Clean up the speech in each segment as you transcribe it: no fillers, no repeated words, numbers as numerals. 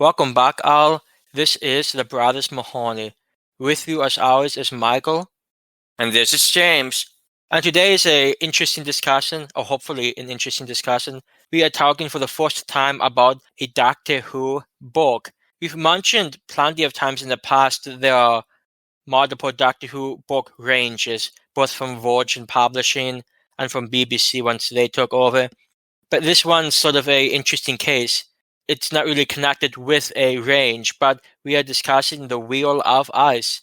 Welcome back, Al. This is the Brothers Mahoney. With you, as always, is Michael. And this is James. And today is a interesting discussion, or hopefully an interesting discussion. We are talking for the first time about a Doctor Who book. We've mentioned plenty of times in the past that there are multiple Doctor Who book ranges, both from Virgin Publishing and from BBC once they took over. But this one's sort of a interesting case. It's not really connected with a range, but we are discussing The Wheel of Ice,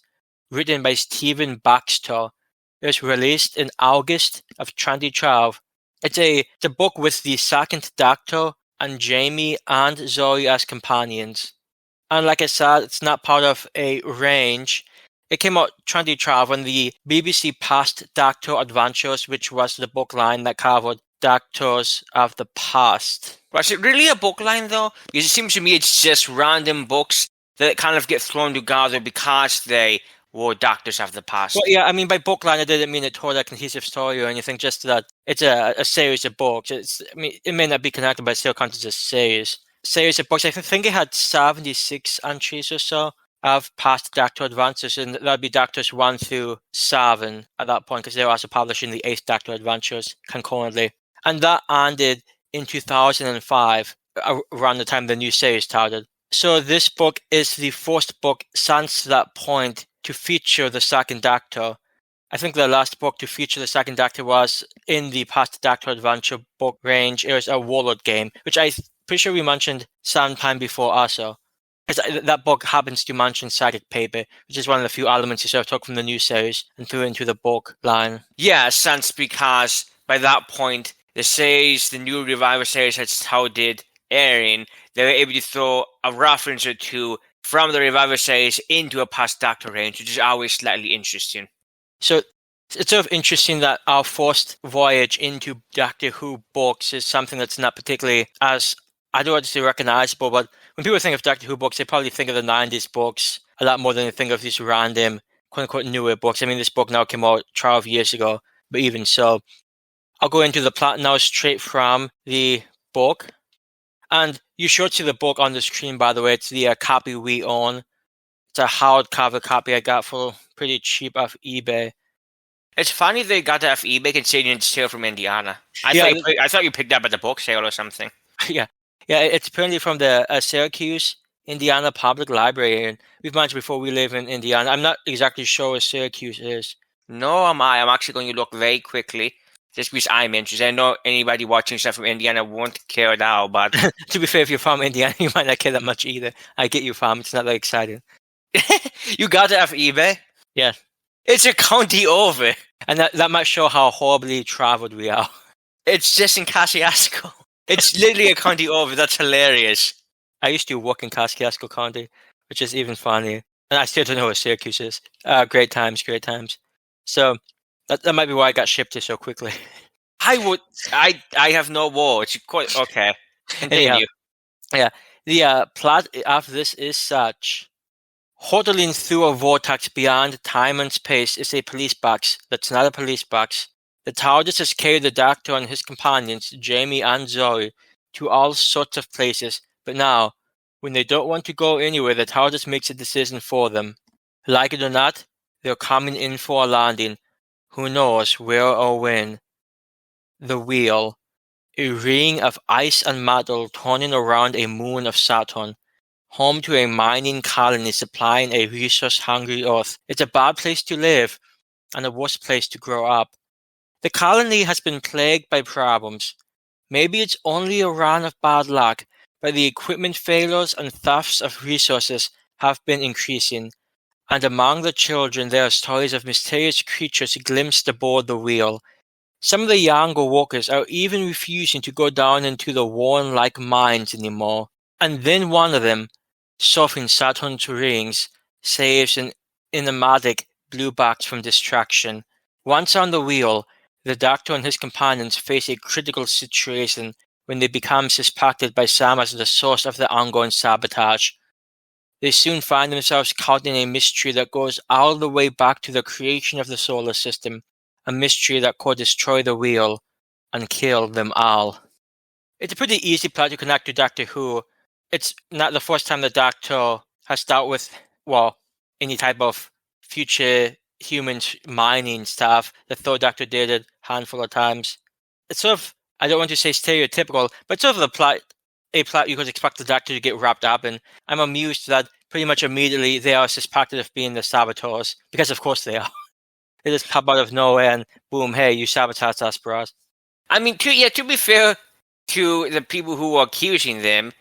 written by Stephen Baxter. It was released in August of 2012. It's a book with the second Doctor and Jamie and Zoe as companions. And like I said, it's not part of a range. It came out 2012 when the BBC Past Doctor Adventures, which was the book line that covered Doctors of the Past. Was it really a book line though? Because it seems to me it's just random books that kind of get thrown together because they were Doctors of the Past. Well, yeah, I mean, by book line, I didn't mean it told a cohesive story or anything, just that it's a series of books. It may not be connected, but it still counts as a series of books. I think it had 76 entries or so of past Doctor Adventures, and that'd be Doctors 1 through 7 at that point, because they were also publishing the 8th Doctor Adventures concurrently. And that ended in 2005, around the time the new series started. So this book is the first book since that point to feature the second Doctor. I think the last book to feature the second Doctor was in the Past Doctor Adventure book range. It was a Warlord game, which I'm pretty sure we mentioned sometime before also. Because that book happens to mention psychic paper, which is one of the few elements you sort of took from the new series and threw into the book line. Yeah, since because by that point, the new Revival series had started airing, they were able to throw a reference or two from the Revival series into a Past Doctor range, which is always slightly interesting. So it's sort of interesting that our first voyage into Doctor Who books is something that's not particularly as, I don't want to say recognizable, but when people think of Doctor Who books, they probably think of the 90s books a lot more than they think of these random, quote-unquote, newer books. I mean, this book now came out 12 years ago, but even so. I'll go into the plot now straight from the book. And you should see the book on the screen, by the way. It's the copy we own. It's a hardcover copy I got for pretty cheap off eBay. It's funny they got it off eBay considering it's still from Indiana. I thought you picked up at the book sale or something. Yeah, it's apparently from the Syracuse, Indiana Public Library. And we've mentioned before we live in Indiana. I'm not exactly sure where Syracuse is. No, am I. I'm actually going to look very quickly. Just because I'm interested. I know anybody watching stuff from Indiana won't care now, but to be fair, if you're from Indiana, you might not care that much either. I get you, fam. It's not that exciting. You got it off eBay? Yeah. It's a county over. And that might show how horribly traveled we are. It's just in Kosciuszko. It's literally a county over. That's hilarious. I used to work in Kosciuszko County, which is even funnier. And I still don't know where Syracuse is. Great times. So that might be why I got shipped here so quickly. I have no words. Quite okay. Continue. Anyhow, yeah. The plot after this is such. Hurtling through a vortex beyond time and space is a police box that's not a police box. The TARDIS has carried the Doctor and his companions, Jamie and Zoe, to all sorts of places, but now, when they don't want to go anywhere, the TARDIS makes a decision for them. Like it or not, they're coming in for a landing. Who knows where or when? The Wheel. A ring of ice and metal turning around a moon of Saturn. Home to a mining colony supplying a resource-hungry Earth. It's a bad place to live, and a worse place to grow up. The colony has been plagued by problems. Maybe it's only a run of bad luck, but the equipment failures and thefts of resources have been increasing. And among the children there are stories of mysterious creatures glimpsed aboard the Wheel. Some of the younger workers are even refusing to go down into the worn-like mines anymore. And then one of them, surfing Saturn's rings, saves an enigmatic blue box from destruction. Once on the Wheel, the Doctor and his companions face a critical situation when they become suspected by Sam as the source of the ongoing sabotage. They soon find themselves caught in a mystery that goes all the way back to the creation of the solar system, a mystery that could destroy the Wheel and kill them all. It's a pretty easy plot to connect to Doctor Who, it's not the first time the Doctor has dealt with, well, any type of future humans mining stuff. The third Doctor did it a handful of times. It's sort of, I don't want to say stereotypical, but sort of a plot you could expect the Doctor to get wrapped up in. I'm amused that pretty much immediately they are suspected of being the saboteurs, because of course they are. They just pop out of nowhere and boom, hey, you sabotaged us, bros. I mean, to be fair to the people who are accusing them,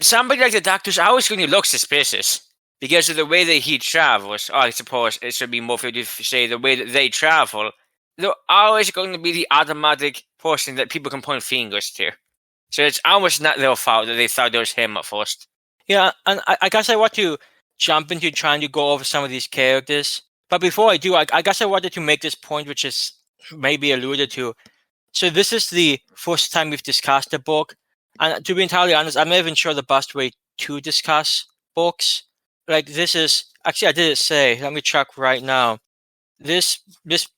somebody like the Doctor's always going to look suspicious because of the way that he travels. Or I suppose it should be more fair to say the way that they travel. They're always going to be the automatic person that people can point fingers to. So it's almost not their fault that they thought it was him at first. Yeah, and I guess I want to jump into trying to go over some of these characters. But before I do, I guess I wanted to make this point, which is maybe alluded to. So this is the first time we've discussed the book. And to be entirely honest, I'm not even sure the best way to discuss books. Like this is, actually I didn't say, let me check right now. This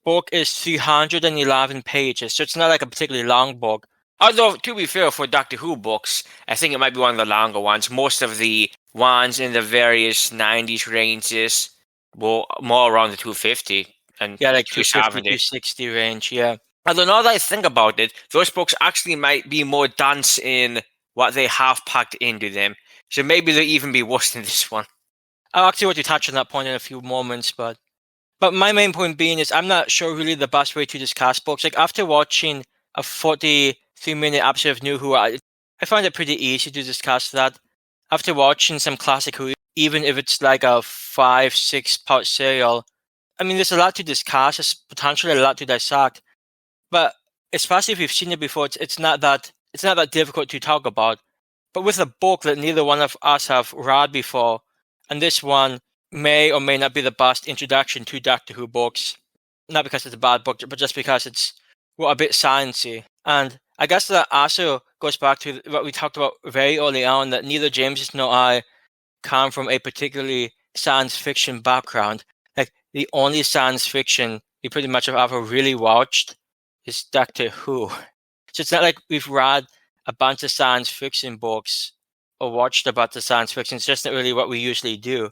book is 311 pages, so it's not like a particularly long book. Although, to be fair, for Doctor Who books, I think it might be one of the longer ones. Most of the ones in the various 90s ranges were more around the 250 and Yeah, like 250, 270. 260 range, yeah. Although now that I think about it, those books actually might be more dense in what they have packed into them. So maybe they'll even be worse than this one. I'll actually want to touch on that point in a few moments, but my main point being is I'm not sure really the best way to discuss books. Like after watching a 43-minute episode of New Who, I find it pretty easy to discuss that. After watching some classic Who, even if it's like a 5-6 part serial, I mean, there's a lot to discuss. There's potentially a lot to dissect, but especially if you've seen it before, it's not that difficult to talk about. But with a book that neither one of us have read before, and this one may or may not be the best introduction to Doctor Who books, not because it's a bad book, but just because it's a bit sciencey. And I guess that also goes back to what we talked about very early on, that neither James nor I come from a particularly science fiction background. Like the only science fiction we pretty much have ever really watched is Doctor Who. So it's not like we've read a bunch of science fiction books or watched about the science fiction. It's just not really what we usually do.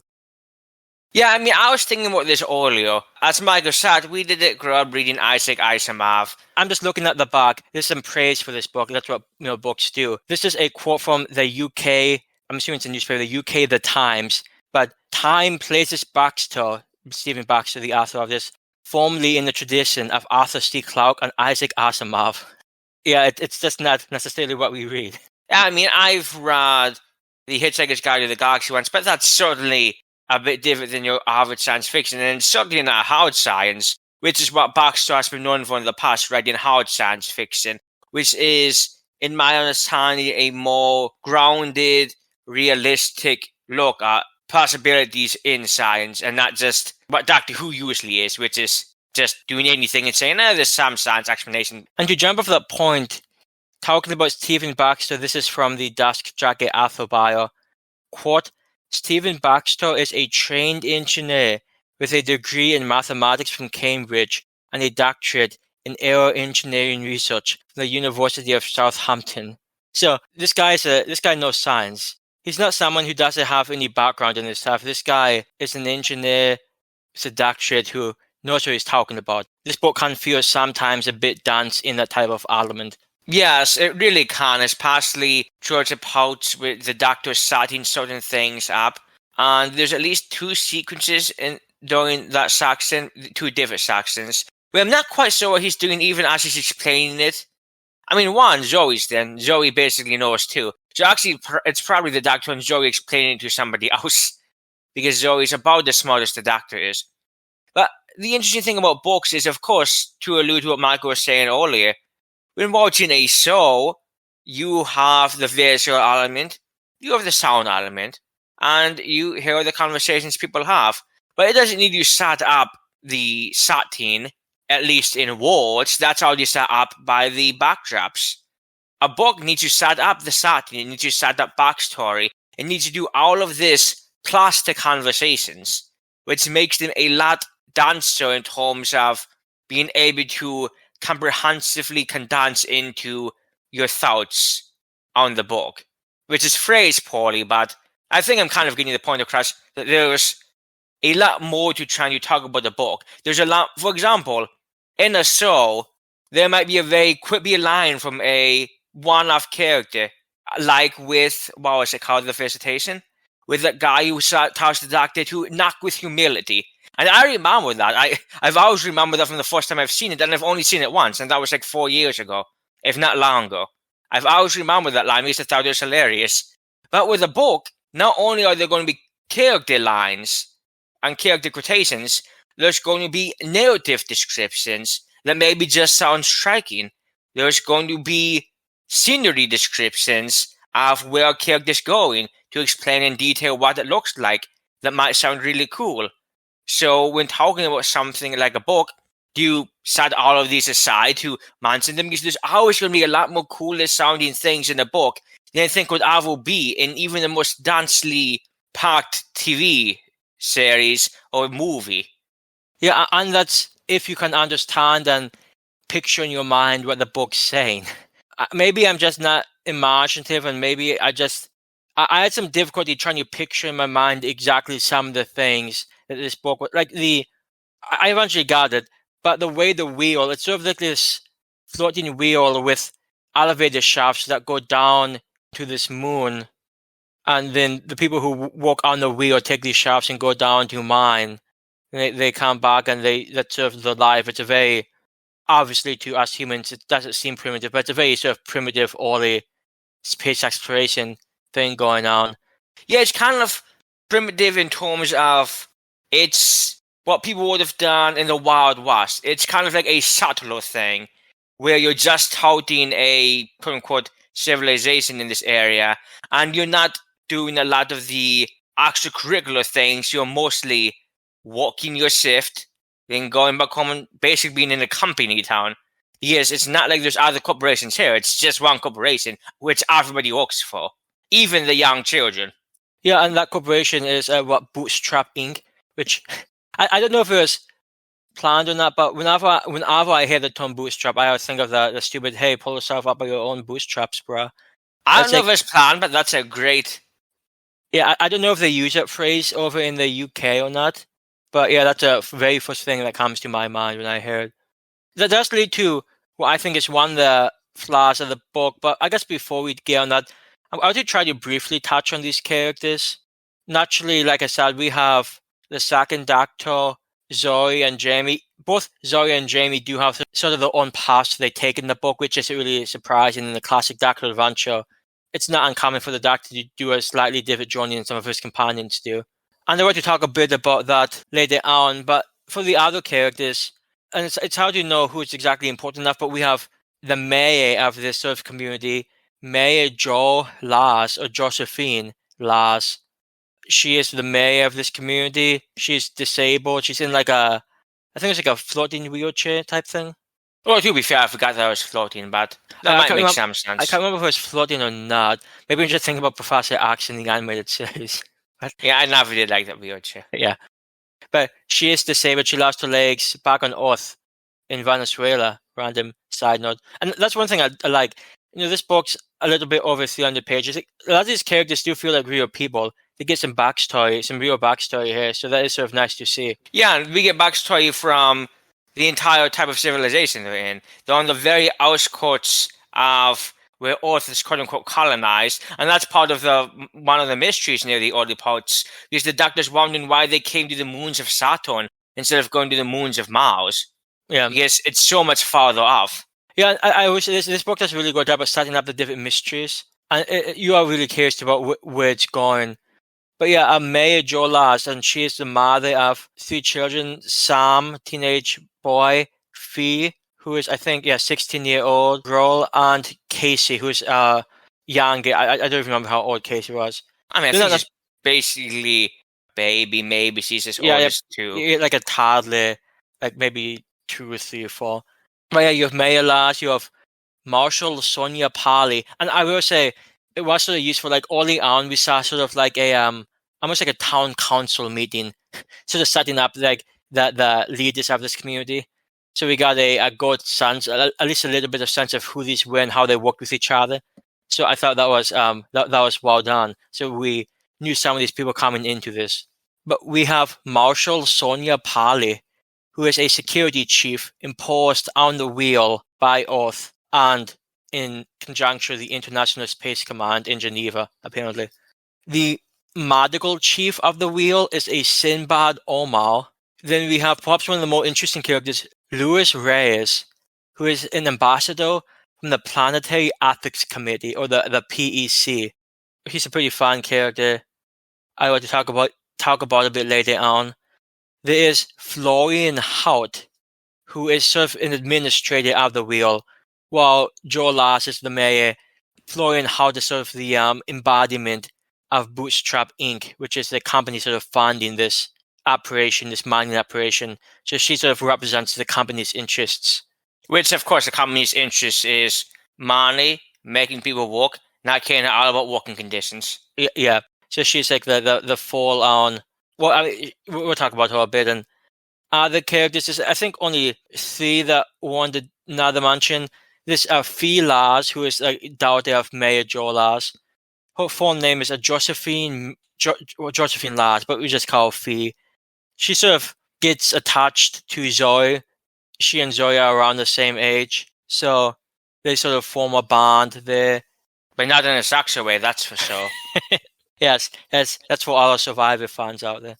Yeah, I mean, I was thinking about this earlier. As Michael said, we didn't grow up reading Isaac Asimov. I'm just looking at the back. There's some praise for this book. That's what books do. This is a quote from the UK. I'm assuming it's a newspaper, the UK, The Times. But Time places Baxter, Stephen Baxter, the author of this, firmly in the tradition of Arthur C. Clarke and Isaac Asimov. Yeah, it's just not necessarily what we read. I mean, I've read The Hitchhiker's Guide to the Galaxy once, but that's certainly a bit different than your average science fiction, and certainly not hard science, which is what Baxter has been known for in the past, writing hard science fiction, which is, in my understanding, a more grounded, realistic look at possibilities in science, and not just what Doctor Who usually is, which is just doing anything and saying, there's some science explanation. And to jump off that point, talking about Stephen Baxter, this is from the Desk Jacket author bio. Quote, Stephen Baxter is a trained engineer with a degree in mathematics from Cambridge and a doctorate in aero engineering research from the University of Southampton. So this guy knows science. He's not someone who doesn't have any background in this stuff. This guy is an engineer with a doctorate who knows what he's talking about. This book can feel sometimes a bit dense in that type of element. Yes, it really can, especially towards the parts with the Doctor setting certain things up. And there's at least two sequences during that section, two different sections, where I'm not quite sure what he's doing even as he's explaining it. I mean, one, Zoe's then. Zoe basically knows too. So actually, it's probably the Doctor and Zoe explaining it to somebody else, because Zoe's about the smartest the Doctor is. But the interesting thing about books is, of course, to allude to what Michael was saying earlier, when watching a show, you have the visual element, you have the sound element, and you hear the conversations people have. But it doesn't need you set up the setting, at least in words. That's already set up by the backdrops. A book needs to set up the setting, it needs to set up backstory, it needs to do all of this plus the conversations, which makes them a lot denser in terms of being able to comprehensively condense into your thoughts on the book. which is phrased poorly, but I think I'm kind of getting the point across that there's a lot more to trying to talk about the book. There's a lot, for example, in a show, there might be a very quippy line from a one-off character, like with, what was it called, The Visitation? With that guy who tells the doctor to knock with humility. And I remember that. I've always remembered that from the first time I've seen it, and I've only seen it once, and that was like 4 years ago, if not longer. I've always remembered that line because I thought it was hilarious. But with a book, not only are there going to be character lines and character quotations, there's going to be narrative descriptions that maybe just sound striking. There's going to be scenery descriptions of where a character's going to explain in detail what it looks like that might sound really cool. So when talking about something like a book, do you set all of these aside to mention them? Because there's always going to be a lot more cooler sounding things in a book than I think would ever be in even the most densely packed TV series or movie. Yeah, and that's if you can understand and picture in your mind what the book's saying. Maybe I'm just not imaginative, and maybe I had some difficulty trying to picture in my mind exactly some of the things that this book was like. I eventually got it, but the way the wheel, it's sort of like this floating wheel with elevator shafts that go down to this moon, and then the people who walk on the wheel take these shafts and go down to mine. And they come back, and that's sort of the life. It's a very, obviously to us humans, it doesn't seem primitive, but it's a very sort of primitive, early space exploration thing going on. Yeah, it's kind of primitive in terms of it's what people would have done in the Wild West. It's kind of like a subtler thing where you're just touting a quote-unquote civilization in this area, and you're not doing a lot of the extracurricular things. You're mostly walking your shift, then going back home and basically being in a company town. Yes, it's not like there's other corporations here. It's just one corporation, which everybody works for, even the young children. Yeah, and that corporation is Bootstrap Inc., which I don't know if it was planned or not, but whenever I hear the term bootstrap, I always think of the stupid, hey, pull yourself up by your own bootstraps, bruh. I don't know if it's planned, but that's a great... Yeah, I don't know if they use that phrase over in the UK or not, but yeah, that's a very first thing that comes to my mind when I hear it. That does lead to what I think is one of the flaws of the book, but I guess before we get on that, I want to try to briefly touch on these characters. Naturally, like I said, we have the second Doctor, Zoe and Jamie. Both Zoe and Jamie do have sort of their own paths they take in the book, which is really surprising in the classic Doctor adventure. It's not uncommon for the Doctor to do a slightly different journey than some of his companions do. And I want to talk a bit about that later on, but for the other characters, and it's hard to know who's exactly important enough, but we have the mayor of this sort of community, Mayor Jo Lars, or Josephine Lars. She is the mayor of this community. She's disabled. She's in I think it's like a floating wheelchair type thing. Well, to be fair, I forgot that I was floating, but that might make some sense. I can't remember if it was floating or not. Maybe I'm just thinking about Professor X in the animated series. Yeah, I never did like that wheelchair. Yeah. But she is disabled. She lost her legs back on Earth in Venezuela. Random side note. And that's one thing I like. This book's a little bit over 300 pages. A lot of these characters do feel like real people. They get some backstory, some real backstory here. So that is sort of nice to see. Yeah, and we get backstory from the entire type of civilization they're in. They're on the very outskirts of where Earth is quote-unquote colonized, and that's part of one of the mysteries near the early parts, because the Doctor's wondering why they came to the moons of Saturn instead of going to the moons of Mars. Yeah, because it's so much farther off. Yeah, I wish this book does a really good job of setting up the different mysteries, and you are really curious about where it's going. But yeah, Mayor Jo Lars, and she is the mother of 3 children: Sam, teenage boy; Fee, who is, I think, 16-year-old girl; and Casey, who's young. I don't even remember how old Casey was. I mean, I think she's basically baby, maybe she's as old as 2. Yeah, like a toddler, like maybe 2 or 3 or 4. But yeah, you have Mayor Lars, you have Marshal Sonia Polly, and I will say it was sort of useful. Like early on, we saw sort of like a almost like a town council meeting, sort of setting up like the leaders of this community. So we got a good sense, at least a little bit of sense of who these were and how they worked with each other. So I thought that was that was well done. So we knew some of these people coming into this. But we have Marshal Sonia Pali, who is a security chief imposed on the wheel by oath and in conjunction with the International Space Command in Geneva, apparently. The medical chief of the wheel is a Sinbad Omar. Then we have perhaps one of the more interesting characters, Luis Reyes, who is an ambassador from the Planetary Ethics Committee, or the PEC. He's a pretty fun character. I want to talk about a bit later on. There is Florian Haut, who is sort of an administrator of the wheel, while Joe Lars is the mayor. Florian Haut is sort of the embodiment of Bootstrap Inc., which is the company sort of funding this operation, this mining operation. So she sort of represents the company's interests. Which, of course, the company's interest is money, making people work, not caring all about working conditions. Yeah. So she's like the full on. Well, I mean, we'll talk about her a bit. And other characters, is I think only 3 that wanted another mention. This Fee Lars, who is like daughter of Mayor Joe Lars. Her full name is Josephine Lars, but we just call her Fee. She sort of gets attached to Zoe. She and Zoe are around the same age, so they sort of form a bond there. But not in a sexual way, that's for sure. Yes, that's for all the Survivor fans out there.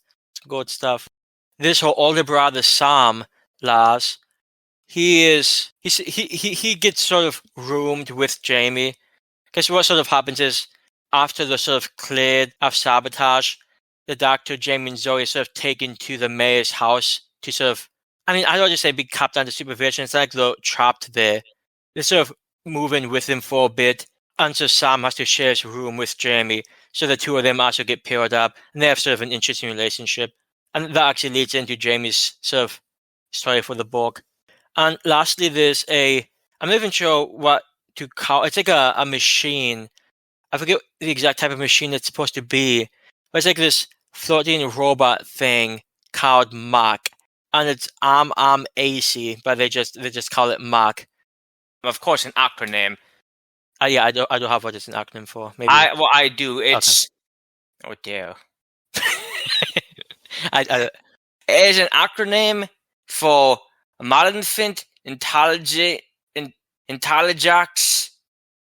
Good stuff. This her older brother Sam Lars. He gets sort of roomed with Jamie, because what sort of happens is after they're sort of cleared of sabotage, the doctor, Jamie and Zoe, are sort of taken to the mayor's house to sort of, I mean, I don't just say be kept under supervision. It's like they're trapped there. They're sort of moving with him for a bit, and so Sam has to share his room with Jamie. So the two of them also get paired up, and they have sort of an interesting relationship. And that actually leads into Jamie's sort of story for the book. And lastly, I'm not even sure what to call it's like a machine. I forget the exact type of machine it's supposed to be, but it's like this floating robot thing called Mac. And it's AC, but they just call it Mac. Of course, an acronym. Yeah, I don't have what it's an acronym for. Maybe I do. It's okay. Oh dear. It's an acronym for Malignant Intellijax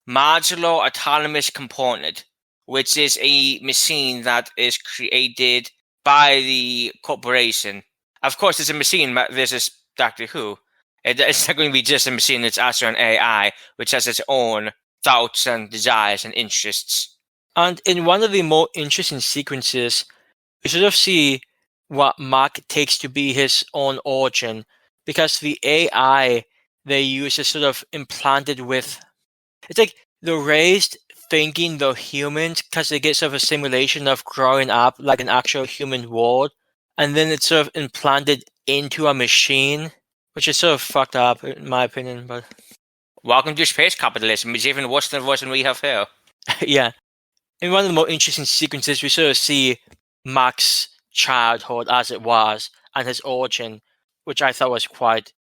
Modular Autonomous Component, which is a machine that is created by the corporation. Of course, it's a machine. This is Doctor Who. It's not going to be just a machine. It's also an AI, which has its own thoughts and desires and interests. And in one of the more interesting sequences, we sort of see what Mark takes to be his own origin, because the AI they use is sort of implanted with, it's like they're raised thinking they're humans because they get sort of a simulation of growing up like an actual human world, and then it's sort of implanted into a machine, which is sort of fucked up in my opinion. But welcome to space capitalism. It's even worse than the version we have here. Yeah. In one of the more interesting sequences, we sort of see Mac's childhood as it was and his origin, which I thought was quite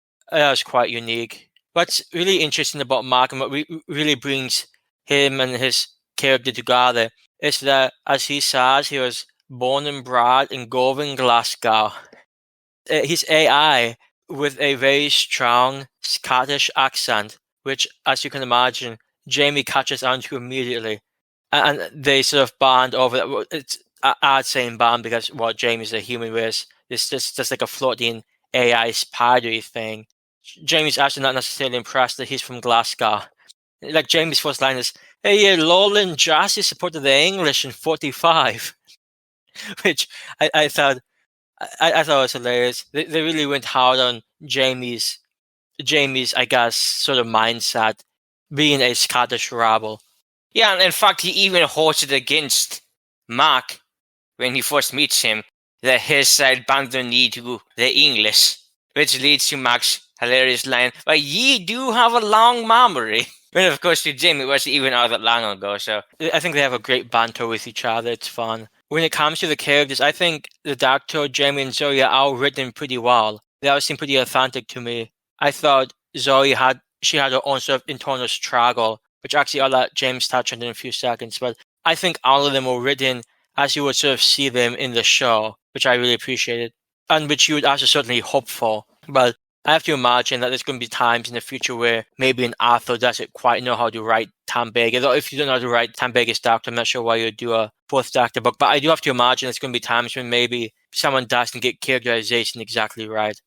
unique. What's really interesting about Mac and what really brings him and his character together is that, as he says, he was born and bred in Govan, Glasgow. He's AI with a very strong Scottish accent, which, as you can imagine, Jamie catches on to immediately. And they sort of bond over that. It's I'd say bond because Jamie's a human race. It's just like a floating AI spidery thing. Jamie's actually not necessarily impressed that he's from Glasgow. Like Jamie's first line is, "Hey, Lowland Jassy supported the English in '45," which I thought was hilarious. They really went hard on Jamie's I guess sort of mindset, being a Scottish rebel. Yeah, and in fact, he even holds it against Mac when he first meets him that his side banned the knee to the English, which leads to Mac's hilarious line, "But ye do have a long memory." And of course, to Jim, it wasn't even all that long ago. So I think they have a great banter with each other. It's fun. When it comes to the characters, I think the Doctor, Jamie, and Zoe are all written pretty well. They all seem pretty authentic to me. I thought Zoe had her own sort of internal struggle, which actually I'll let James touch on in a few seconds. But I think all of them were written as you would sort of see them in the show, which I really appreciated, and which you would also certainly hope for. But I have to imagine that there's going to be times in the future where maybe an author doesn't quite know how to write Tom Baker. Though if you don't know how to write Tom Baker's Doctor, I'm not sure why you'd do a fourth Doctor book. But I do have to imagine there's going to be times when maybe someone doesn't get characterization exactly right.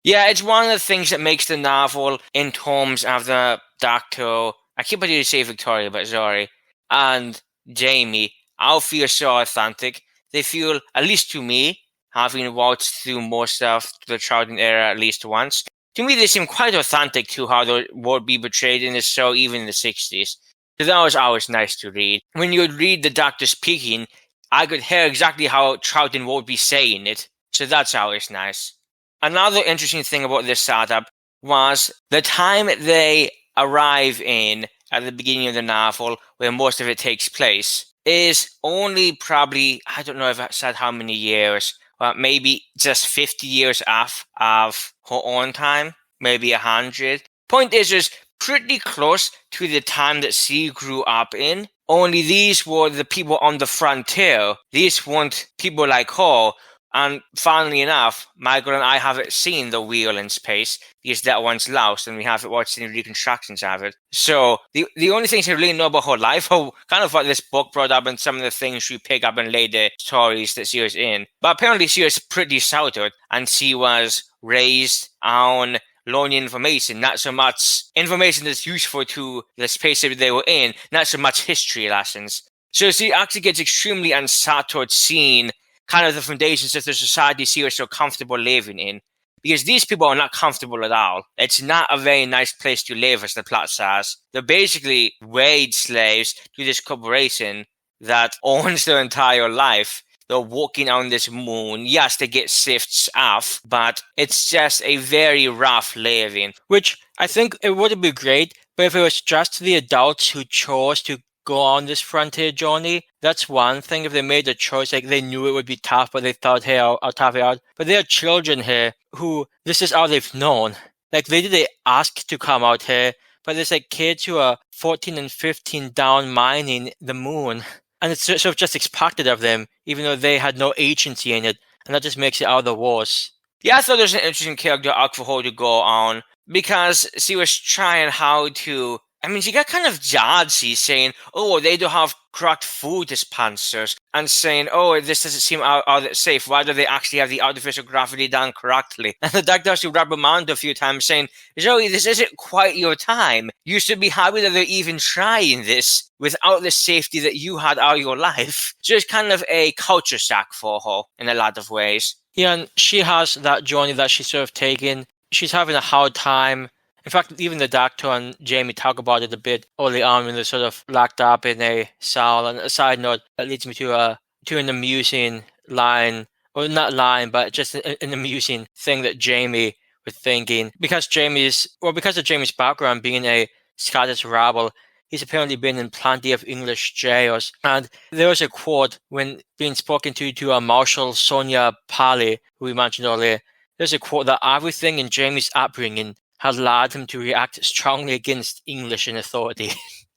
Yeah, it's one of the things that makes the novel, in terms of the Doctor, I keep wanting to say Victoria, but sorry, and Jamie, all feel so authentic. They feel, at least to me, having watched through most of the Troughton era at least once, to me they seem quite authentic to how they would be portrayed in the show, even in the 60s. So that was always nice to read. When you would read the Doctor speaking, I could hear exactly how Troughton would be saying it, so that's always nice. Another interesting thing about this setup was the time they arrive in at the beginning of the novel, where most of it takes place, is only probably, I don't know if I said how many years, but maybe just 50 years off of her own time, maybe 100. Point is pretty close to the time that she grew up in, only these were the people on the frontier. These weren't people like her. And funnily enough, Michael and I haven't seen the wheel in space because that one's lost and we haven't watched any reconstructions of it. So the only things I really know about her life are kind of what this book brought up and some of the things we pick up in later stories that she was in. But apparently she was pretty sheltered and she was raised on learning information, not so much information that's useful to the space that they were in, not so much history lessons. So she actually gets extremely unsettled seeing kind of the foundations of the society she was so comfortable living in. Because these people are not comfortable at all. It's not a very nice place to live, as the plot says. They're basically wage slaves to this corporation that owns their entire life. They're walking on this moon. Yes, they get shifts off, but it's just a very rough living. Which I think it would be great, but if it was just the adults who chose to go on this frontier journey, that's one thing. If they made a choice, like they knew it would be tough, but they thought, hey, I'll tough it out. But there are children here who this is all they've known. Like they didn't ask to come out here, but there's like kids who are 14 and 15 down mining the moon. And it's sort of just expected of them, even though they had no agency in it. And that just makes it all the worse. Yeah, I thought there's an interesting character arc for her to go on because she was trying how to. I mean, she got kind of judgy saying, oh, they don't have correct food dispensers, and saying, oh, this doesn't seem all that safe. Why do they actually have the artificial gravity done correctly? And the doctor has to reprimand a few times saying, Zoe, this isn't quite your time. You should be happy that they're even trying this without the safety that you had all your life. So it's kind of a culture shock for her in a lot of ways. Yeah, and she has that journey that she's sort of taken. She's having a hard time. In fact, even the doctor and Jamie talk about it a bit early on when they're sort of locked up in a cell. And a side note, that leads me to an amusing line, or not line, but just an amusing thing that Jamie was thinking. Because of Jamie's background being a Scottish rabble, he's apparently been in plenty of English jails. And there was a quote when being spoken to Marshal Sonia Pali, who we mentioned earlier. There's a quote that everything in Jamie's upbringing had led him to react strongly against English in authority.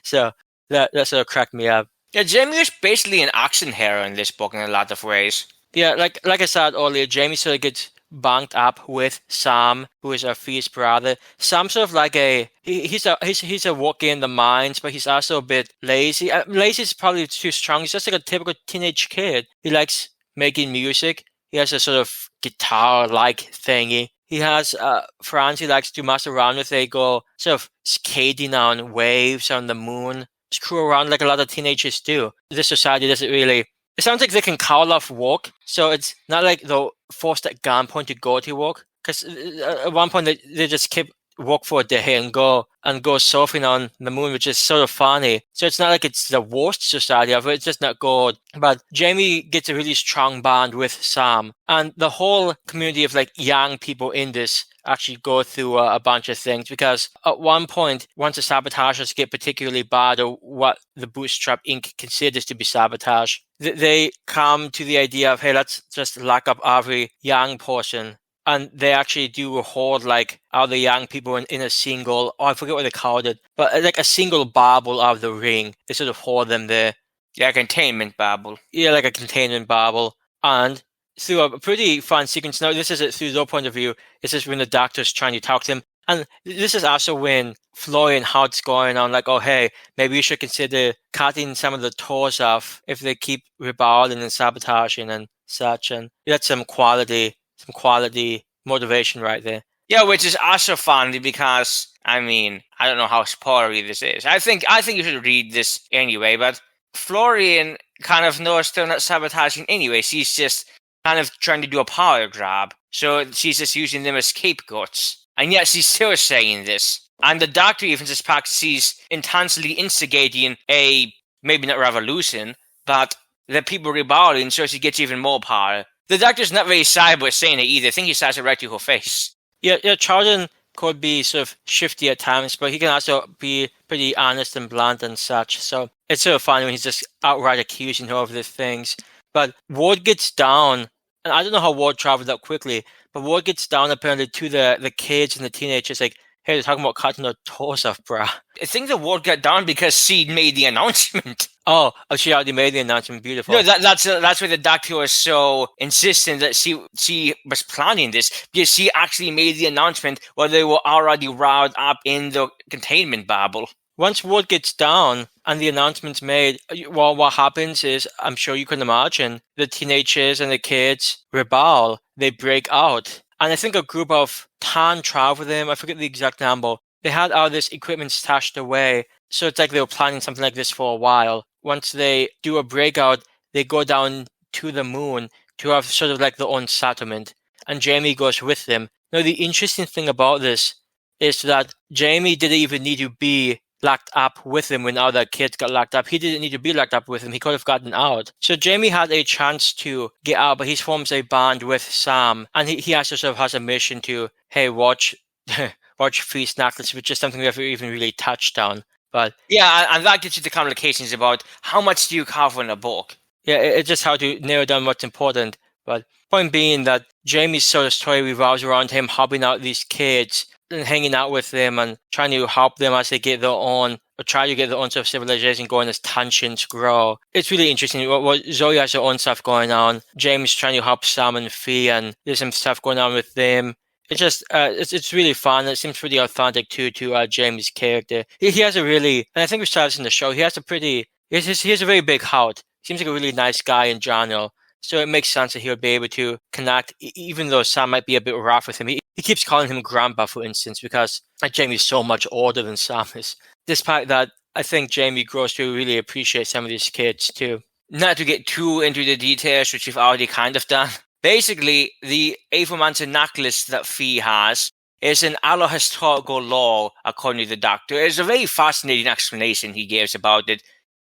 So that sort of cracked me up. Yeah, Jamie is basically an action hero in this book in a lot of ways. Yeah, like I said earlier, Jamie sort of gets bunked up with Sam, who is Afi's brother. Sam's sort of like he's a worker in the mines, but he's also a bit lazy. Lazy is probably too strong. He's just like a typical teenage kid. He likes making music. He has a sort of guitar-like thingy. He has friends he likes to mess around with. They go sort of skating on waves on the moon, screw around like a lot of teenagers do. This society doesn't really. It sounds like they can call off work, so it's not like they're forced at gunpoint to go to work. Because at one point they just keep work for a day and go surfing on the moon, which is sort of funny. So it's not like it's the worst society of it. It's just not good. But Jamie gets a really strong bond with Sam, and the whole community of like young people in this actually go through a bunch of things, because at one point, once the sabotagers get particularly bad, or what the Bootstrap Inc. considers to be sabotage, they come to the idea of, hey, let's just lock up every young person and they actually do hold like all the young people in a single, I forget what they called it, but like a single bubble of the ring. They sort of hold them there. Yeah, containment bubble. Yeah, like a containment bubble. And through a pretty fun sequence, now this is it through their point of view, this is when the doctor's trying to talk to him. And this is also when Florian Hart's going on like, oh, hey, maybe we should consider cutting some of the toes off if they keep rebelling and sabotaging and such. And that's some quality motivation right there. Yeah, which is also funny because, I mean, I don't know how spoilery this is. I think you should read this anyway, but Florian kind of knows they're not sabotaging anyway. She's just kind of trying to do a power grab. So she's just using them as scapegoats. And yet she's still saying this. And the doctor even suspects she's intensely instigating a, maybe not revolution, but the people rebelling so she gets even more power. The doctor's not very shy about saying it either. I think he says it right to her face. Yeah, Charlton could be sort of shifty at times, but he can also be pretty honest and blunt and such. So it's sort of funny when he's just outright accusing her of these things. But Ward gets down, and I don't know how Ward traveled that quickly, but Ward gets down apparently to the kids and the teenagers like, hey, they're talking about cutting their toes off, bruh. I think the Ward got down because she made the announcement. Oh, she already made the announcement. Beautiful. No, that's why the doctor was so insistent that she was planning this, because she actually made the announcement while they were already riled up in the containment bubble. Once Ward gets down and the announcement's made, well, what happens is, I'm sure you can imagine, the teenagers and the kids rebel. They break out. And I think a group of 10 travel with them. I forget the exact number. They had all this equipment stashed away. So it's like they were planning something like this for a while. Once they do a breakout, they go down to the moon to have sort of like their own settlement. And Jamie goes with them. Now, the interesting thing about this is that Jamie didn't even need to be locked up with him when all the kids got locked up. He didn't need to be locked up with him. He could have gotten out. So Jamie had a chance to get out, but he forms a bond with Sam. And he also sort of has a mission to, hey, watch Feast Necklace, which is something we haven't even really touched on. But yeah, and that gets you the complications about how much do you cover in a book. Yeah, it's just how to narrow down what's important. But point being that Jamie's sort of story revolves around him helping out these kids and hanging out with them and trying to help them as they get their own, or try to get their own sort of civilization going as tensions grow. It's really interesting. Zoe has her own stuff going on. Jamie's trying to help Sam and Fee, and there's some stuff going on with them. It's just, it's really fun. It seems pretty authentic to Jamie's character. He has a really, and I think we saw this in the show, he has a very big heart. Seems like a really nice guy in general. So it makes sense that he would be able to connect, even though Sam might be a bit rough with him. He keeps calling him Grandpa, for instance, because Jamie's so much older than Sam is. Despite that, I think Jamie grows to really appreciate some of these kids too. Not to get too into the details, which you've already kind of done. Basically, the Avomancer necklace that Fee has is an allohistorical law, according to the doctor. It's a very fascinating explanation he gives about it.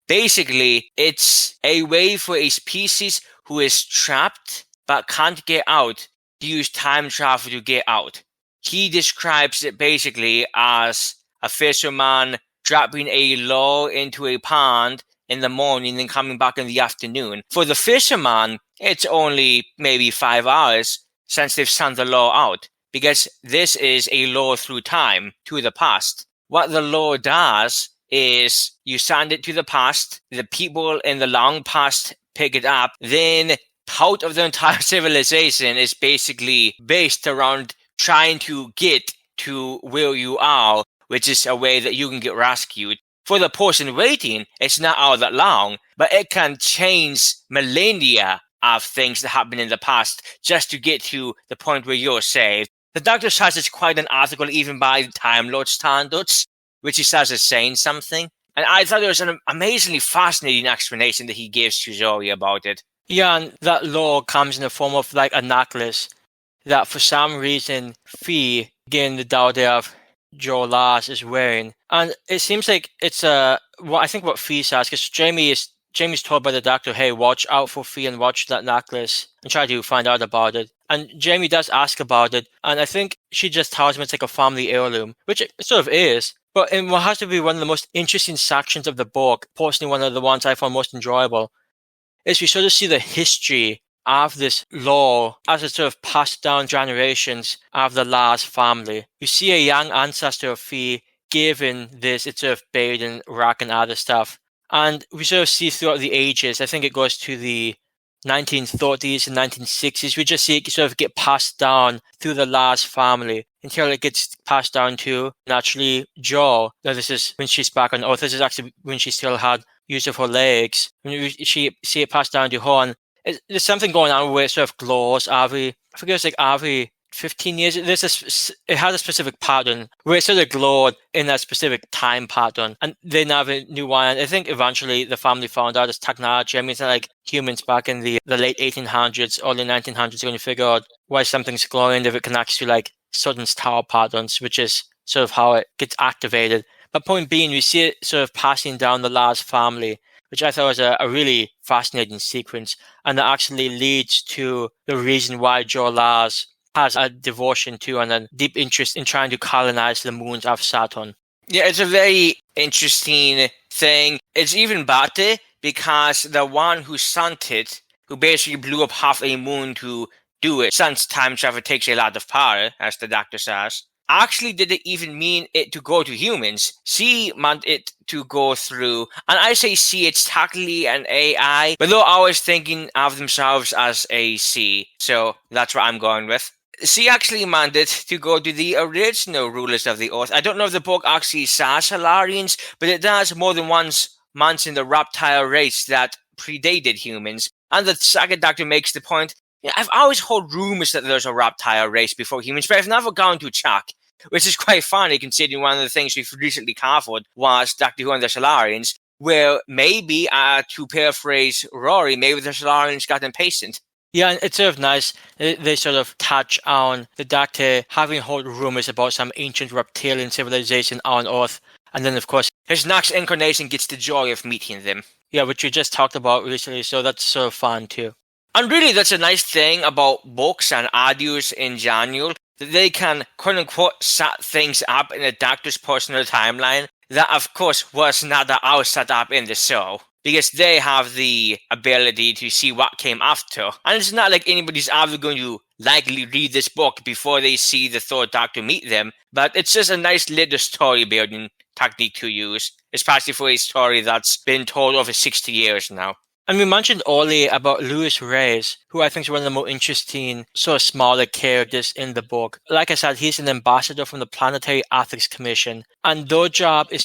Basically, it's a way for a species who is trapped but can't get out to use time travel to get out. He describes it basically as a fisherman dropping a lure into a pond in the morning and coming back in the afternoon. For the fisherman, it's only maybe 5 hours since they've sent the lure out, because this is a lure through time to the past. What the lure does is you send it to the past, the people in the long past pick it up, then part of the entire civilization is basically based around trying to get to where you are, which is a way that you can get rescued. For the person waiting, it's not all that long, but it can change millennia of things that happened in the past just to get to the point where you're saved. The doctor says it's quite an article even by Time Lord standards, which he says is saying something. And I thought it was an amazingly fascinating explanation that he gives to Zoe about it. Yeah, and that lore comes in the form of like a necklace that for some reason Fee, again the daughter of Joe Lars, is wearing. And it seems like it's I think what Fee says, because Jamie's told by the doctor, hey, watch out for Fee and watch that necklace and try to find out about it. And Jamie does ask about it, and I think she just tells him it's like a family heirloom, which it sort of is. But in what has to be one of the most interesting sections of the book, personally one of the ones I found most enjoyable, is we sort of see the history of this law as it sort of passed down generations of the Lars family. You see a young ancestor of Fee given this, it's sort of buried in rock and other stuff. And we sort of see throughout the ages, I think it goes to the 1930s and 1960s, we just see it sort of get passed down through the Lars family until it gets passed down to, naturally, Jo. Now, this is when she's back on Earth. This is actually when she still had use of her legs. When you see it passed down to her, and there's something going on where it sort of glows every, I forget, it's like every 15 years. It has a specific pattern where it sort of glowed in a specific time pattern, and they never knew why. And I think eventually the family found out it's technology. I mean, it's not like humans back in the late 1800s, early 1900s going to figure out why something's glowing if it connects to like certain star patterns, which is sort of how it gets activated. But point being, we see it sort of passing down the Lars family, which I thought was a really fascinating sequence, and that actually leads to the reason why Jo Lars has a devotion to and a deep interest in trying to colonize the moons of Saturn. Yeah, it's a very interesting thing. It's even better because the one who sent it, who basically blew up half a moon to do it, since time travel takes a lot of power, as the doctor says, actually didn't even mean it to go to humans. She meant it to go through, and I say C, it's technically an AI, but they're always thinking of themselves as a C, so that's what I'm going with. She actually meant it to go to the original rulers of the Earth. I don't know if the book actually says Solarians, but it does more than once mention the reptile race that predated humans. And the second doctor makes the point, I've always heard rumors that there's a reptile race before humans, but I've never gone to check, which is quite funny considering one of the things we've recently covered was Doctor Who and the Solarians, where maybe, to paraphrase Rory, maybe the Solarians got impatient. Yeah, and it's sort of nice. They sort of touch on the Doctor having heard rumors about some ancient reptilian civilization on Earth. And then, of course, his next incarnation gets the joy of meeting them. Yeah, which we just talked about recently, so that's sort of fun too. And really, that's a nice thing about books and audios in general, that they can, quote-unquote, set things up in a Doctor's personal timeline that, of course, was not at all set up in the show, because they have the ability to see what came after. And it's not like anybody's ever going to likely read this book before they see the third Doctor meet them, but it's just a nice little story-building technique to use, especially for a story that's been told over 60 years now. And we mentioned earlier about Louis Reyes, who I think is one of the more interesting, sort of smaller characters in the book. Like I said, he's an ambassador from the Planetary Ethics Commission, and their job is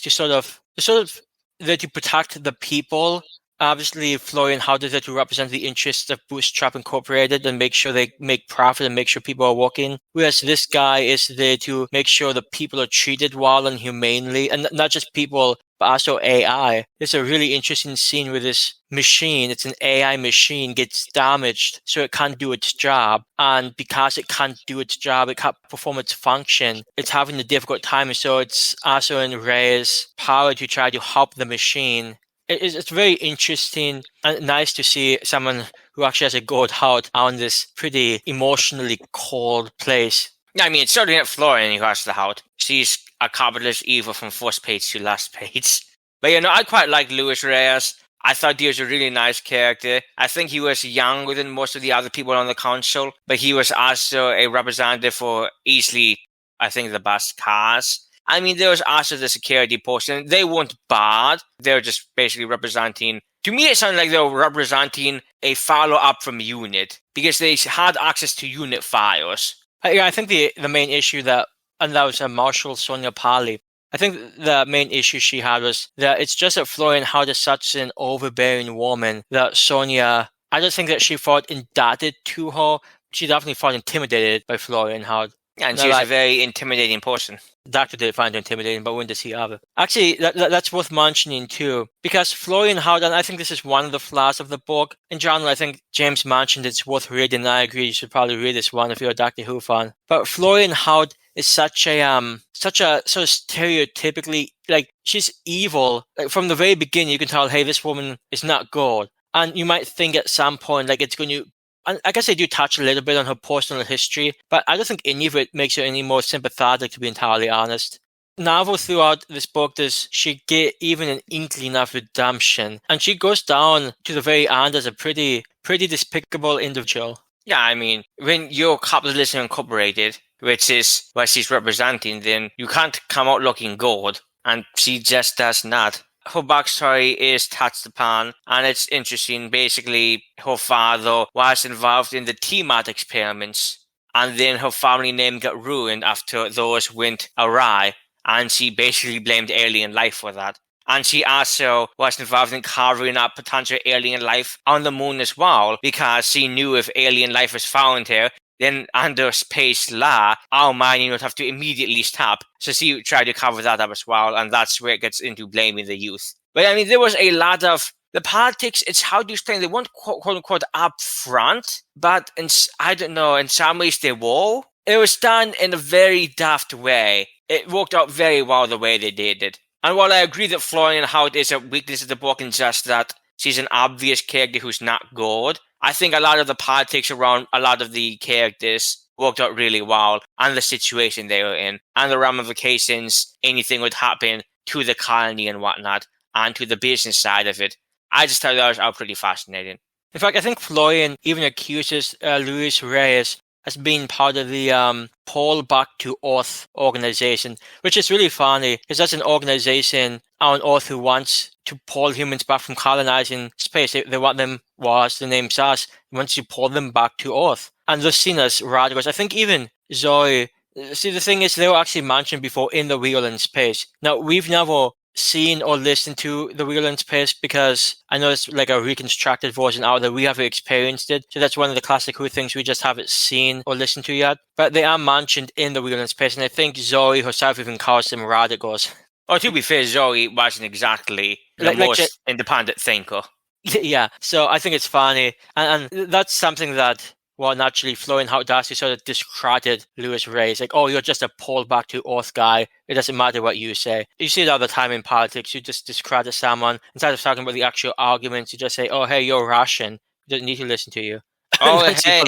there to protect the people. Obviously, Florian Howard is there to represent the interests of Bootstrap Incorporated and make sure they make profit and make sure people are working. Whereas this guy is there to make sure the people are treated well and humanely, and not just people, but also AI. There's a really interesting scene where this machine, it's an AI machine, gets damaged so it can't do its job. And because it can't do its job, it can't perform its function, it's having a difficult time. And so it's also in Rey's power to try to help the machine. It's very interesting and nice to see someone who actually has a good heart on this pretty emotionally cold place. I mean, it's certainly not Florian who has the heart. She's a capitalist evil from first page to last page. But I quite like Louis Reyes. I thought he was a really nice character. I think he was younger than most of the other people on the council, but he was also a representative for easily, I think, the best cast. I mean, there was also the security person. They weren't bad. They were just basically representing... To me, it sounded like they were representing a follow-up from UNIT, because they had access to UNIT files. I think the main issue that was Marshal Sonia Pali. I think the main issue she had was that it's just that Florian Howard is such an overbearing woman that Sonia, I don't think that she felt indebted to her. She definitely felt intimidated by Florian Howard. And she's a very intimidating person. The Doctor did find her intimidating, but when does he ever? Actually, that's worth mentioning too, because Florian Howard, and I think this is one of the flaws of the book. In general, I think James mentioned it's worth reading, and I agree you should probably read this one if you're a Doctor Who fan. But Florian Howard is such a sort of stereotypically, like, she's evil. Like, from the very beginning, you can tell, hey, this woman is not good. And you might think at some point, like, it's going to... And I guess they do touch a little bit on her personal history, but I don't think any of it makes her any more sympathetic, to be entirely honest. Never throughout this book does she get even an inkling of redemption, and she goes down to the very end as a pretty pretty despicable individual. Yeah, I mean, when you're Capitalism Incorporated, which is what she's representing, then you can't come out looking good, and she just does not. Her backstory is touched upon, and it's interesting. Basically, her father was involved in the Tiamat experiments, and then her family name got ruined after those went awry, and she basically blamed alien life for that. And she also was involved in covering up potential alien life on the moon as well, because she knew if alien life was found here, then under space law, our mining would have to immediately stop. So she tried to cover that up as well, and that's where it gets into blaming the youth. But I mean, there was a lot of the politics. It's how do you explain? They weren't quote unquote up front, but I don't know. In some ways, they were. It was done in a very daft way. It worked out very well the way they did it. And while I agree that Florian Hout is a weakness of the book and just that she's an obvious character who's not good, I think a lot of the politics around a lot of the characters worked out really well, and the situation they were in, and the ramifications anything would happen to the colony and whatnot, and to the business side of it. I just thought that was all pretty fascinating. In fact, I think Florian even accuses Luis Reyes as being part of the Pull Back to Earth organization, which is really funny because that's an organization on Earth who wants to pull humans back from colonizing space. They want them, as the name says, wants to pull them back to Earth. And they're seen as radicals. I think even Zoe, see, the thing is, they were actually mentioned before in The Wheel in Space. Now, we've never seen or listened to The Wheel in Space because I know it's like a reconstructed version out there. We haven't experienced it. So that's one of the classic Who things we just haven't seen or listened to yet. But they are mentioned in The Wheel in Space, and I think Zoe herself even calls them radicals. Oh, to be fair, Zoe wasn't exactly the most independent thinker. Yeah, so I think it's funny. And that's something that, well, naturally, Florian Hout does. He sort of discredited Luis Reyes. Like, oh, you're just a pull back to Earth guy. It doesn't matter what you say. You see it all the time in politics. You just discredit someone. Instead of talking about the actual arguments, you just say, oh, hey, you're Russian. We don't need to listen to you. Oh, hey.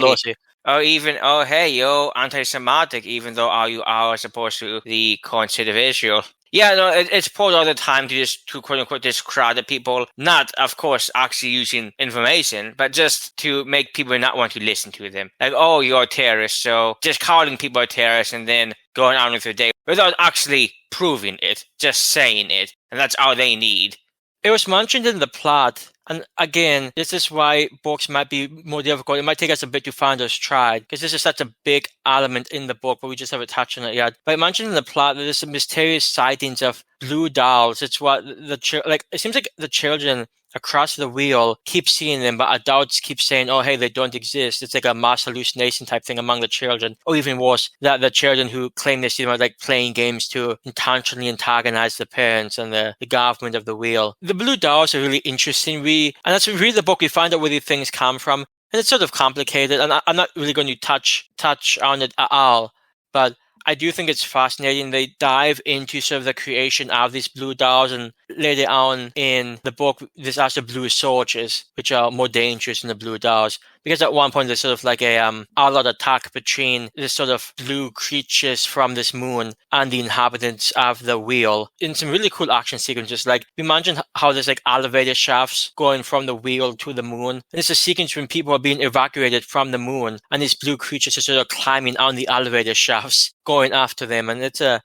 Oh, hey, you're anti-Semitic, even though all you are as opposed to the current state of Israel. Yeah, no, it's pulled all the time to quote-unquote discredit people. Not, of course, actually using information, but just to make people not want to listen to them. Like, oh, you're a terrorist, so just calling people a terrorist and then going on with their day without actually proving it, just saying it. And that's all they need. It was mentioned in the plot. And again, this is why books might be more difficult. It might take us a bit to find our stride because this is such a big element in the book, but we just haven't touched on it yet. But I mentioned in the plot that there's some mysterious sightings of blue dolls. It's what it seems like the children across the wheel keep seeing them, but adults keep saying, oh, hey, they don't exist. It's like a mass hallucination type thing among the children. Or even worse, that the children who claim they see them are like playing games to intentionally antagonize the parents and the government of the wheel. The blue dolls are really interesting. And as we read the book, we find out where these things come from. And it's sort of complicated. And I'm not really going to touch on it at all. But I do think it's fascinating. They dive into sort of the creation of these blue dolls, and later on in the book, there's also blue soldiers, which are more dangerous than the blue dolls. Because at one point, there's sort of like a all-out attack between this sort of blue creatures from this moon and the inhabitants of the wheel. In some really cool action sequences, like imagine how there's like elevator shafts going from the wheel to the moon. And it's a sequence when people are being evacuated from the moon, and these blue creatures are sort of climbing on the elevator shafts, going after them. And that's a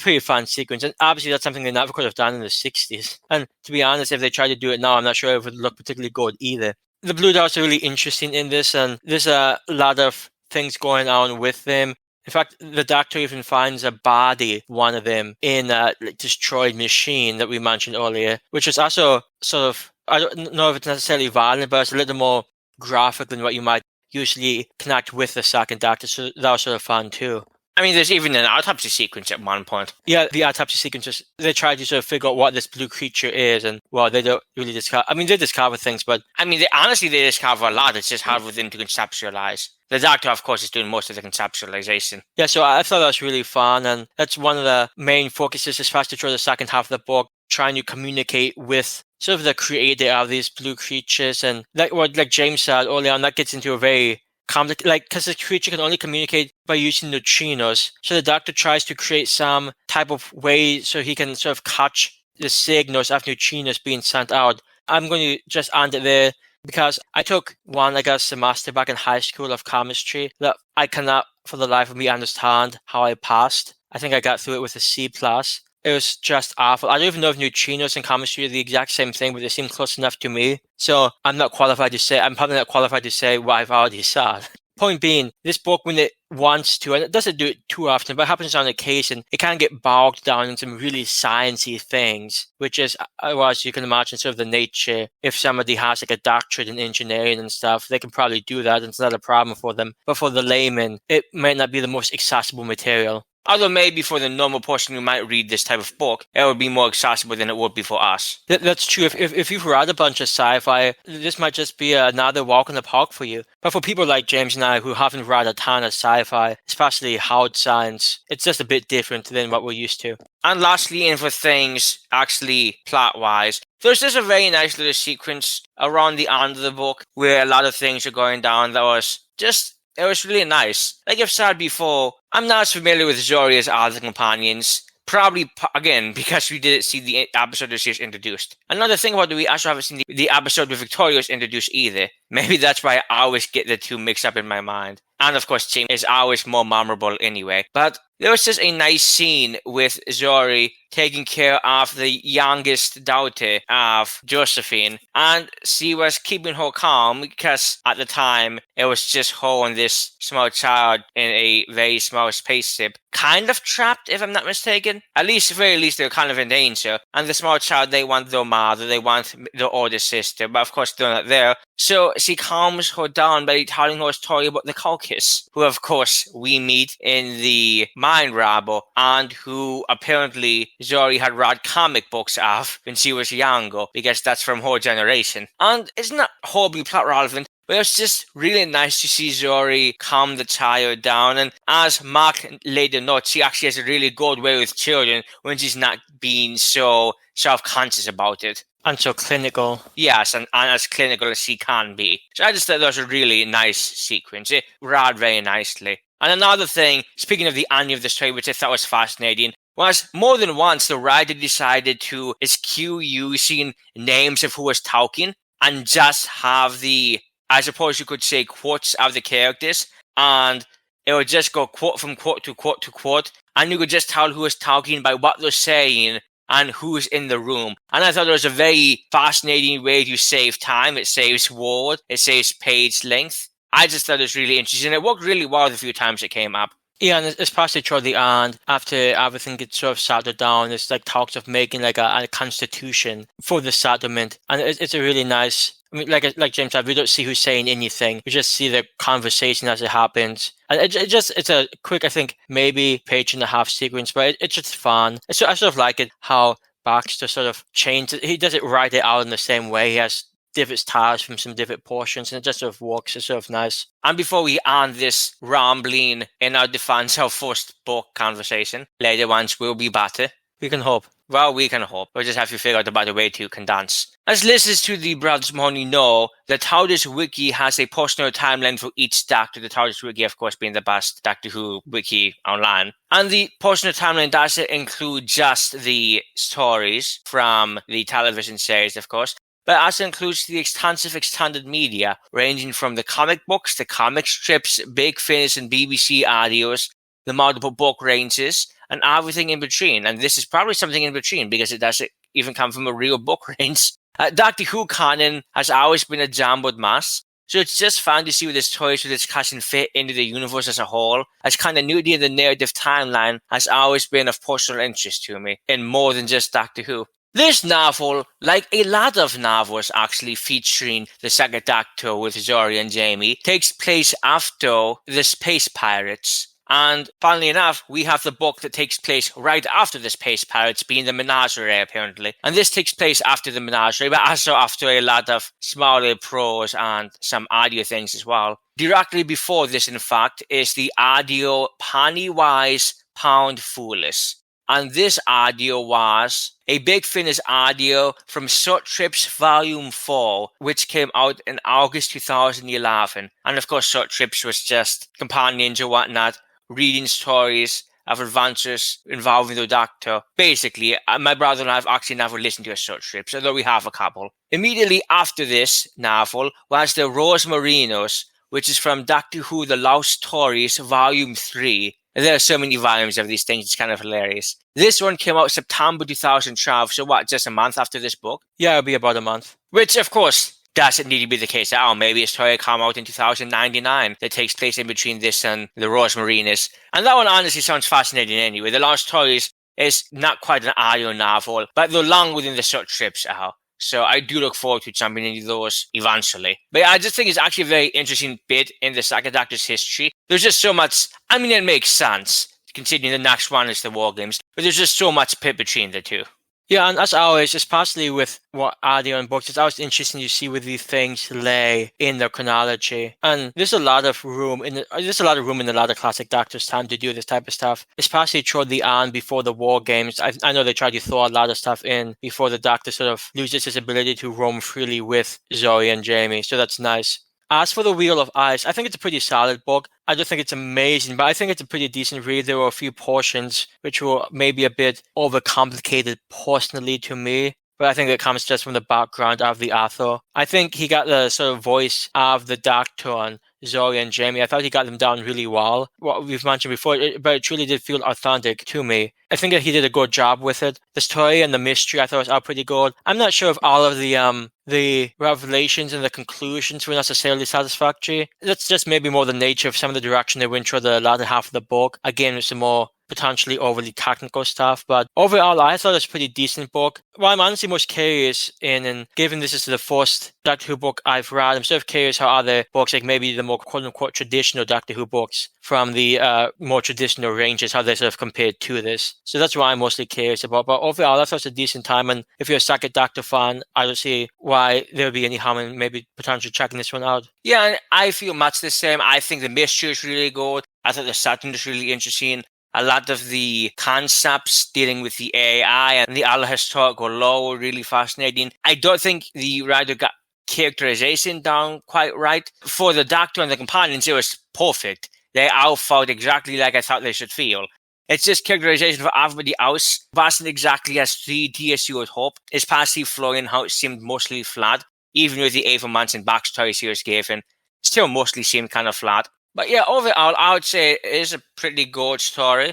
pretty fun sequence. And obviously, that's something they never could have done in the 60s. And to be honest, if they tried to do it now, I'm not sure it would look particularly good either. The blue dolls are really interesting in this, and there's a lot of things going on with them. In fact, the doctor even finds a body, one of them, in a destroyed machine that we mentioned earlier, which is also sort of, I don't know if it's necessarily violent, but it's a little more graphic than what you might usually connect with the second doctor, so that was sort of fun too. I mean, there's even an autopsy sequence at one point. Yeah, the autopsy sequences, they try to sort of figure out what this blue creature is, and, well, they don't really discover... I mean, they discover things, but... I mean, they discover a lot. It's just hard for them to conceptualize. The doctor, of course, is doing most of the conceptualization. Yeah, so I thought that was really fun, and that's one of the main focuses as far as through the second half of the book, trying to communicate with sort of the creator of these blue creatures, and like James said earlier on, that gets into a very... because the creature can only communicate by using neutrinos. So the doctor tries to create some type of way so he can sort of catch the signals of neutrinos being sent out. I'm going to just end it there. because I took one, I guess, semester back in high school of chemistry that I cannot for the life of me understand how I passed. I think I got through it with a C plus. It was just awful. I don't even know if neutrinos and chemistry are the exact same thing, but they seem close enough to me. So I'm probably not qualified to say what I've already said. Point being, this book, when it wants to, and it doesn't do it too often, but it happens on occasion, it can get bogged down in some really sciencey things, which is, well, as you can imagine, sort of the nature. If somebody has like a doctorate in engineering and stuff, they can probably do that. And it's not a problem for them. But for the layman, it might not be the most accessible material. Although maybe for the normal person who might read this type of book, it would be more accessible than it would be for us. That's true. If you've read a bunch of sci-fi, this might just be another walk in the park for you. But for people like James and I who haven't read a ton of sci-fi, especially hard science, it's just a bit different than what we're used to. And lastly, and for things actually plot-wise, there's just a very nice little sequence around the end of the book where a lot of things are going down that was just... It was really nice. Like I've said before, I'm not as familiar with Zoe as other companions. Probably, again, because we didn't see the episode that she was introduced. Another thing about it, we also haven't seen the episode where Victoria was introduced either. Maybe that's why I always get the two mixed up in my mind. And of course, Jamie is always more memorable anyway. But there was just a nice scene with Zoe taking care of the youngest daughter of Josephine. And she was keeping her calm because at the time, it was just her and this small child in a very small spaceship. Kind of trapped, if I'm not mistaken. At very least, they're kind of in danger. And the small child, they want their mother, they want their older sister. But of course, they're not there. So she calms her down by telling her a story about the Caucasus, who of course we meet in the Mind Ramble, and who apparently Zoe had read comic books of when she was younger, because that's from her generation. And it's not horribly plot relevant, but it's just really nice to see Zoe calm the child down. And as Mark later notes, she actually has a really good way with children when she's not being so self-conscious about it. And so clinical. Yes, and as clinical as she can be. So I just thought that was a really nice sequence. It read very nicely. And another thing, speaking of the ending of the story, which I thought was fascinating, was more than once the writer decided to eschew using names of who was talking and just have the, I suppose you could say, quotes of the characters, and it would just go quote from quote to quote to quote, and you could just tell who was talking by what they're saying and who's in the room. And I thought it was a very fascinating way to save time. It saves word, it saves page length. I just thought it was really interesting. It worked really well the few times it came up. Yeah, and especially toward the end, after everything gets sort of settled down, it's like talks of making like a constitution for the settlement. And it's a really nice, I mean, like James said, we don't see who's saying anything. We just see the conversation as it happens. And it's a quick, I think, maybe page and a half sequence, but it's just fun. I sort of like it how Baxter sort of changed it. He doesn't write it out in the same way. He has different styles from some different portions, and it just sort of works. It's sort of nice. And before we end this rambling in our defense of first book conversation, later ones will be better. We can hope. Well, we can hope. We'll just have to figure out a better way to condense. As listeners to the Brothers Mahoney know, the TARDIS Wiki has a personal timeline for each Doctor, the TARDIS Wiki, of course, being the best Doctor Who wiki online. And the personal timeline doesn't include just the stories from the television series, of course, but also includes the extensive extended media, ranging from the comic books, the comic strips, Big Finish and BBC audios, the multiple book ranges, and everything in between. And this is probably something in between because it doesn't even come from a real book range. Doctor Who canon has always been a jumbled mess, so it's just fun to see where the stories we're discussing fit into the universe as a whole, as continuity in the narrative timeline has always been of personal interest to me, in more than just Doctor Who. This novel, like a lot of novels actually featuring the second Doctor with Zoe and Jamie, takes place after the Space Pirates. And funnily enough, we have the book that takes place right after the Space Pirates, being the Menagerie, apparently. And this takes place after the Menagerie, but also after a lot of smaller prose and some audio things as well. Directly before this, in fact, is the audio Pennywise Pound Foolish. And this audio was a Big Finish audio from Short Trips Volume 4, which came out in August 2011. And of course, Short Trips was just companions or whatnot, reading stories of adventures involving the Doctor. Basically, my brother and I have actually never listened to a short strips, although we have a couple. Immediately after this novel was the Rosmarinos, which is from Doctor Who The Lost Stories, Volume 3. And there are so many volumes of these things, it's kind of hilarious. This one came out September 2012, so what, just a month after this book? Yeah, it'll be about a month. Which, of course, doesn't need to be the case at all. Maybe a story come out in 2099 that takes place in between this and the Rosmarinas. And that one honestly sounds fascinating anyway. The Lost Stories is not quite an audio novel, but they're long within the short strips are. So I do look forward to jumping into those eventually. But yeah, I just think it's actually a very interesting bit in the Second Doctor's history. There's just so much, I mean, it makes sense, considering the next one is the War Games, but there's just so much pit between the two. Yeah, and as always, especially with what audio and books, it's always interesting to see where these things lay in their chronology. And there's a lot of room in a lot of classic Doctor's time to do this type of stuff, especially toward the end before the War Games. I know they tried to throw a lot of stuff in before the Doctor sort of loses his ability to roam freely with Zoe and Jamie, so that's nice. As for The Wheel of Ice, I think it's a pretty solid book. I don't think it's amazing, but I think it's a pretty decent read. There were a few portions which were maybe a bit overcomplicated personally to me, but I think it comes just from the background of the author. I think he got the sort of voice of the Doctor on Zoe and Jamie. I thought he got them down really well. What we've mentioned before, but it truly did feel authentic to me. I think that he did a good job with it. The story and the mystery I thought was all pretty good. I'm not sure if all of the revelations and the conclusions were necessarily satisfactory. That's just maybe more the nature of some of the direction they went through the latter half of the book. Again, it's some more potentially overly technical stuff, but overall I thought it was a pretty decent book. What I'm honestly most curious in, and given this is the first Doctor Who book I've read, I'm sort of curious how other books, like maybe the more quote-unquote traditional Doctor Who books from the more traditional ranges, how they sort of compared to this. So that's what I'm mostly curious about, but overall I thought it was a decent time, and if you're a second Doctor fan, I don't see why there would be any harm in maybe potentially checking this one out. Yeah, and I feel much the same. I think the mystery is really good. I thought the setting is really interesting. A lot of the concepts dealing with the AI and the other historical lore were really fascinating. I don't think the writer got characterization down quite right. For the Doctor and the companions, it was perfect. They all felt exactly like I thought they should feel. It's just characterization for everybody else wasn't exactly as 3D as you would hope, especially flowing how it seemed mostly flat, even with the Ava Manson backstories he was given. Still mostly seemed kind of flat. But yeah, overall, I would say it is a pretty good story.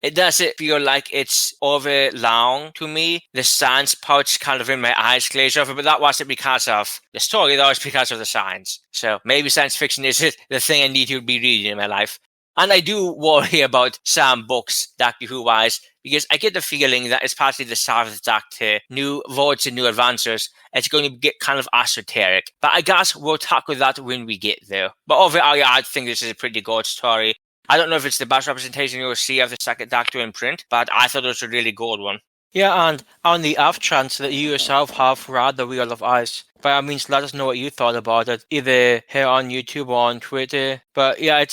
It doesn't feel like it's over long to me. The science part's kind of in my eyes glazed over, but that wasn't because of the story, that was because of the science. So maybe science fiction is the thing I need to be reading in my life. And I do worry about some books, Doctor Who-wise, because I get the feeling that especially the Seventh Doctor, new words and new adventures, it's going to get kind of esoteric. But I guess we'll tackle that when we get there. But overall, yeah, I think this is a pretty good story. I don't know if it's the best representation you'll see of the Second Doctor in print, but I thought it was a really good one. Yeah, and on the off chance that you yourself have read The Wheel of Ice, by all means, let us know what you thought about it, either here on YouTube or on Twitter. But yeah,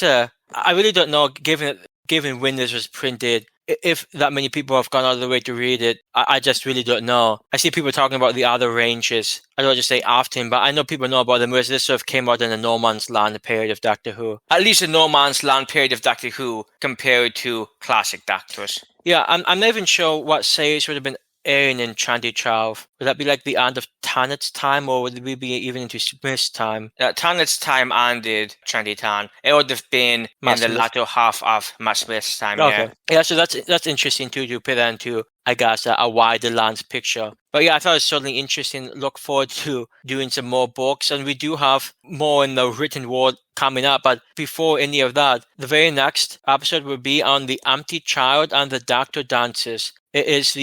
I really don't know, given when this was printed, if that many people have gone out of the way to read it. I just really don't know. I see people talking about the other ranges. I don't just say often, but I know people know about them, whereas this sort of came out in the No Man's Land period of Doctor Who. At least the No Man's Land period of Doctor Who compared to classic Doctors. Yeah, I'm not even sure what series would have been airing in 2012. Would that be like the end of Tannet's time, or would we be even into Smith's time? Tannet's time ended 2010. It would have been in the latter half of Matt Smith's time. Okay. Yeah, so that's interesting too, to put that into, I guess, a wider lands picture. But yeah, I thought it was certainly interesting. Look forward to doing some more books, and we do have more in the written word coming up. But before any of that, the very next episode will be on The Empty Child and the Doctor Dances. It is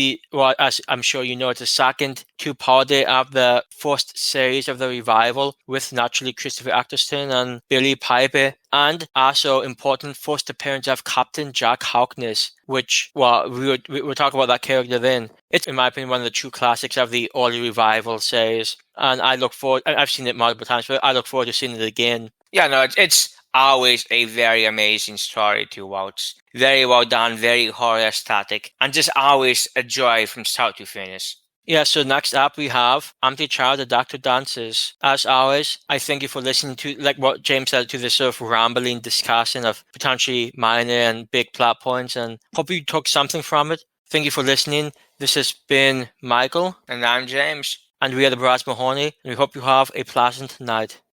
as I'm sure you know, it's the second two-parter of the first series of the revival, with naturally Christopher Eccleston and Billy Piper, and also important first appearance of Captain Jack Harkness, which, well, we'll talk about that character then. It's, in my opinion, one of the true classics of the early revival series, and I look forward. I've seen it multiple times, but I look forward to seeing it again. Yeah, no, it's always a very amazing story to watch. Very well done, very horror aesthetic, and just always a joy from start to finish. Yeah, so next up we have I'm the Child, the Doctor Dances. As always, I thank you for listening to, like what James said, to this sort of rambling discussion of potentially minor and big plot points, and hope you took something from it. Thank you for listening. This has been Michael. And I'm James. And we are the Brass Mahoney, and we hope you have a pleasant night.